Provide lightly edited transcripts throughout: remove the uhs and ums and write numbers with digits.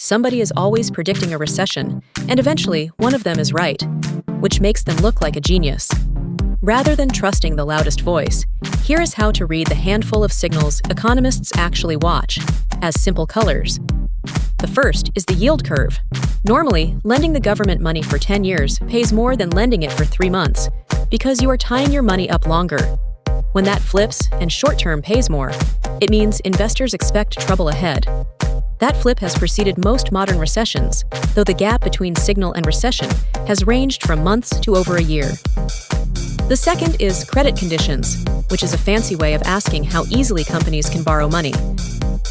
Somebody is always predicting a recession, and eventually one of them is right, which makes them look like a genius. Rather than trusting the loudest voice, here is how to read the handful of signals economists actually watch, as simple colors. The first is the yield curve. Normally, lending the government money for 10 years pays more than lending it for 3 months, because you are tying your money up longer. When that flips and short-term pays more, it means investors expect trouble ahead. That flip has preceded most modern recessions, though the gap between signal and recession has ranged from months to over a year. The second is credit conditions, which is a fancy way of asking how easily companies can borrow money.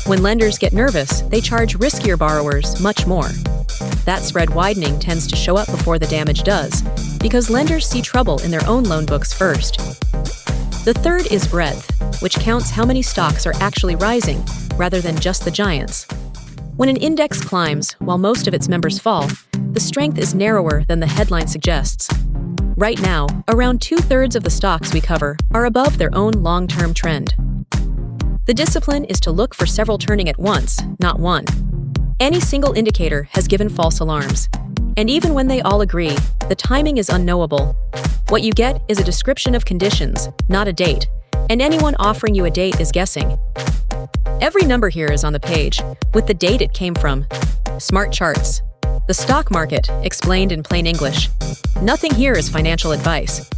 When lenders get nervous, they charge riskier borrowers much more. That spread widening tends to show up before the damage does, because lenders see trouble in their own loan books first. The third is breadth, which counts how many stocks are actually rising, rather than just the giants. When an index climbs while most of its members fall, the strength is narrower than the headline suggests. Right now, around 2/3 of the stocks we cover are above their own long-term trend. The discipline is to look for several turning at once, not one. Any single indicator has given false alarms. And even when they all agree, the timing is unknowable. What you get is a description of conditions, not a date, and anyone offering you a date is guessing. Every number here is on the page, with the date it came from. Smart charts. The stock market, explained in plain English. Nothing here is financial advice.